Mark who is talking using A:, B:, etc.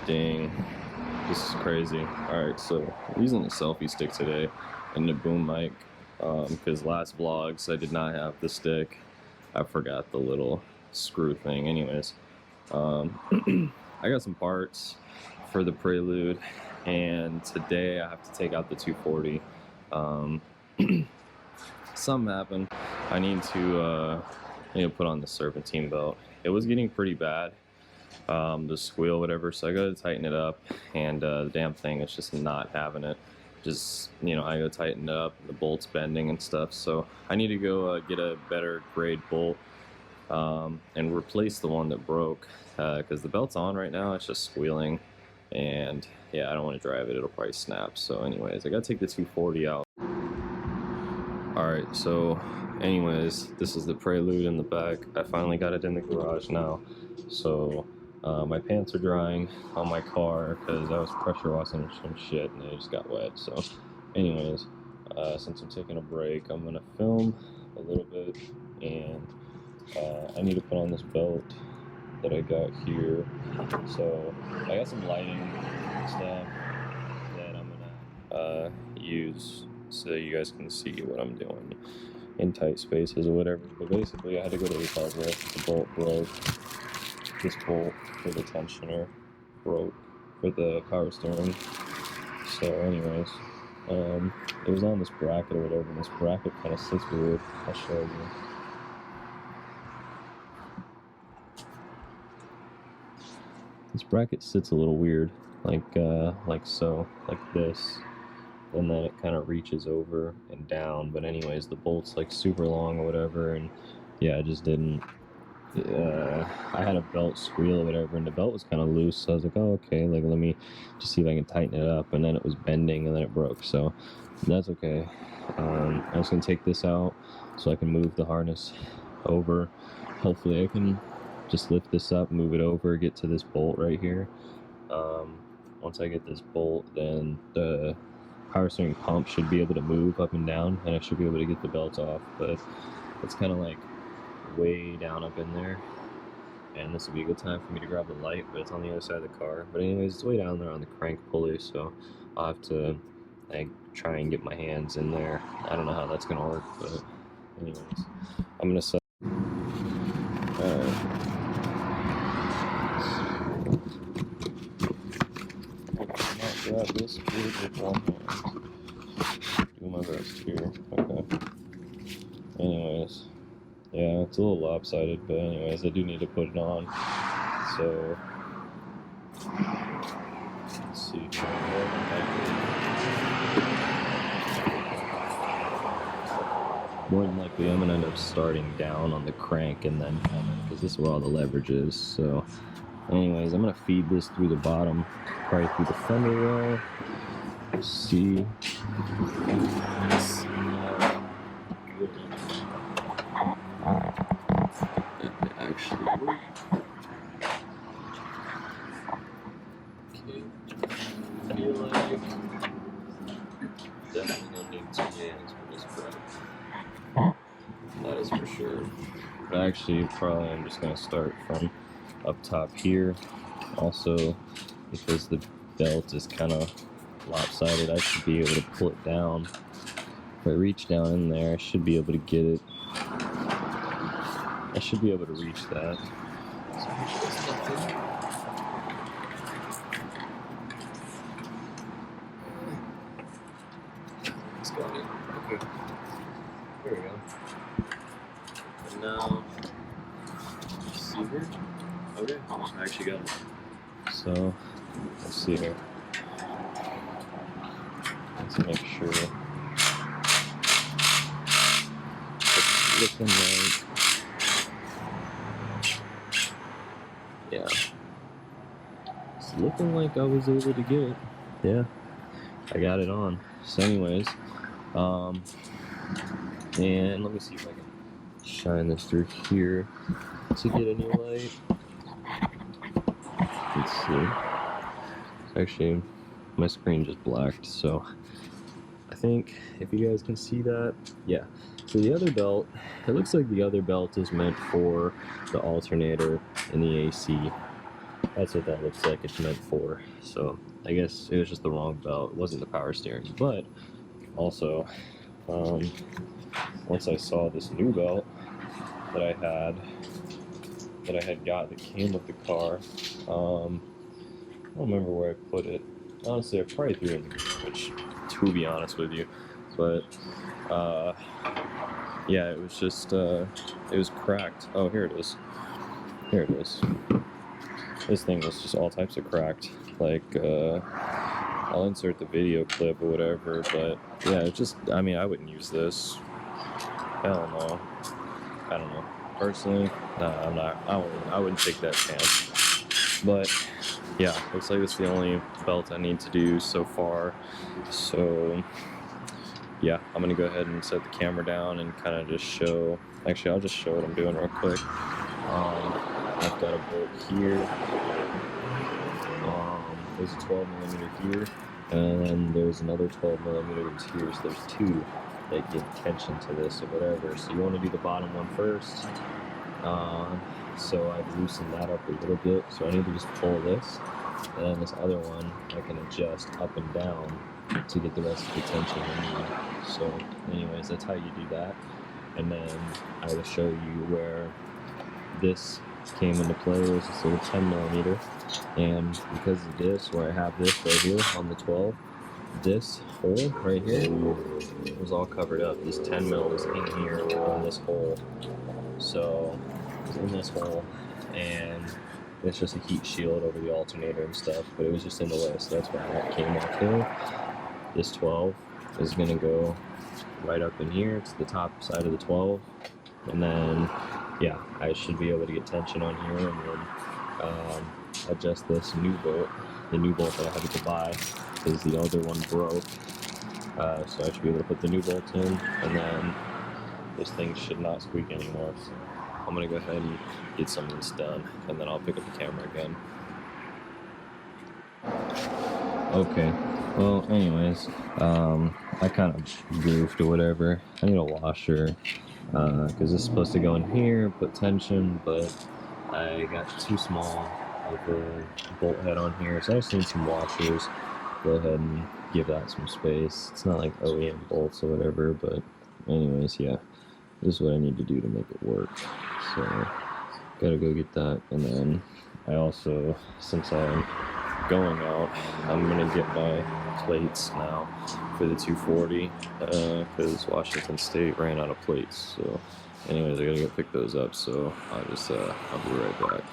A: Dang, this is crazy. Alright, so I'm using the selfie stick today and the boom mic because last vlogs I did not have the stick. I forgot the little screw thing. Anyways, I got some parts for the Prelude, and today I have to take out the 240. Something happened. I need to put on the serpentine belt. It was getting pretty bad, the squeal, whatever, so I gotta tighten it up, and the damn thing is just not having it. Just, I gotta tighten it up, the bolt's bending and stuff, so I need to go get a better grade bolt and replace the one that broke, because the belt's on right now, it's just squealing, and yeah, I don't want to drive it, it'll probably snap. So anyways, I gotta take the 240 out. Alright, so anyways, this is the Prelude in the back. I finally got it in the garage now. So my pants are drying on my car because I was pressure washing some shit and it just got wet. So anyways, since I'm taking a break, I'm gonna film a little bit, and I need to put on this belt that I got here. So I got some lighting stuff that I'm gonna use so you guys can see what I'm doing in tight spaces or whatever. But basically I had to go to the hardware because the bolt broke. This bolt for the tensioner broke for the power steering. So anyways, it was on this bracket or whatever, and this bracket kind of sits weird. I'll show you. This bracket sits a little weird, like so, like this, and then it kind of reaches over and down. But anyways, the bolt's like super long or whatever, and yeah, I just didn't. I had a belt squeal or whatever, and the belt was kind of loose, so I was like, oh, okay, like let me just see if I can tighten it up, and then it was bending, and then it broke, so that's okay. I'm just gonna take this out so I can move the harness over. Hopefully I can just lift this up, move it over, get to this bolt right here. Once I get this bolt, then the power steering pump should be able to move up and down, and I should be able to get the belt off. But it's kind of like way down up in there, and this would be a good time for me to grab the light, but it's on the other side of the car. But anyways, it's way down there on the crank pulley, so I'll have to like try and get my hands in there. I don't know how that's gonna work, but anyways, I'm gonna set. Grab this with one hand. Do my best here. Okay. Anyways, yeah, it's a little lopsided, but anyways, I do need to put it on. So let's see. More than likely, I'm gonna end up starting down on the crank and then coming, because this is where all the leverage is. So anyways, I'm gonna feed this through the bottom, probably through the fender well. See. Actually, okay. I feel like definitely gonna need 2 hands for this break. That is for sure. But actually, probably I'm just gonna start from up top here. Also, because the belt is kind of lopsided, I should be able to pull it down. If I reach down in there, I should be able to get it. I should be able to reach that. It's got it. Okay. There we go. And now, see here? Okay, I actually got it. So, let's see here. Let's make sure it's looking like, yeah, it's looking like I was able to get it. Yeah, I got it on. So anyways, and let me see if I can shine this through here to get any light. Let's see. Actually, my screen just blacked, so I think if you guys can see that, yeah. So the other belt, it looks like the other belt is meant for the alternator and the AC.
B: That's what that looks like it's meant for. So I guess it was just the wrong belt. It wasn't the power steering. But also, once I saw this new belt that I had got that came with the car, I don't remember where I put it. Honestly, I probably threw it in the garbage, to be honest with you. But yeah, it was just it was cracked. Oh, here it is. Here it is. This thing was just all types of cracked. Like, I'll insert the video clip or whatever, but yeah, it's just, I mean, I wouldn't use this. Hell no. I don't know. Personally, nah, I'm not, I wouldn't take that chance. But yeah, looks like it's the only belt I need to do so far. So yeah, I'm gonna go ahead and set the camera down and kind of just show, actually, I'll just show what I'm doing real quick. I've got a bolt here. There's a 12mm here, and then there's another 12mm here, so there's two that give tension to this or whatever. So you want to do the bottom one first. So I've loosened that up a little bit, so I need to just pull this, and then this other one I can adjust up and down to get the rest of the tension in. So anyways, that's how you do that. And then I will show you where this came into play. It was this little 10mm, and because of this, where I have this right here on the 12, this hole right here was all covered up. This 10mm is in here in this hole, so it's in this hole, and it's just a heat shield over the alternator and stuff, but it was just in the way, so that's why that came off here. This 12 is going to go right up in here to the top side of the 12, and then yeah, I should be able to get tension on here, and then adjust this new bolt, the new bolt that I had to go buy because the other one broke. So I should be able to put the new bolt in, and then this thing should not squeak anymore. So I'm gonna go ahead and get some of this done, and then I'll pick up the camera again. Okay, well, anyways, I kind of goofed or whatever. I need a washer, because this is supposed to go in here, put tension, but I got too small of a bolt head on here, so I just need some washers. Go ahead and give that some space. It's not like OEM bolts or whatever, but anyways, yeah, this is what I need to do to make it work. So, gotta go get that, and then I also, since I'm going out, I'm gonna get my plates now for the 240, because Washington State ran out of plates. So anyways, I gotta go pick those up, so I'll be right back.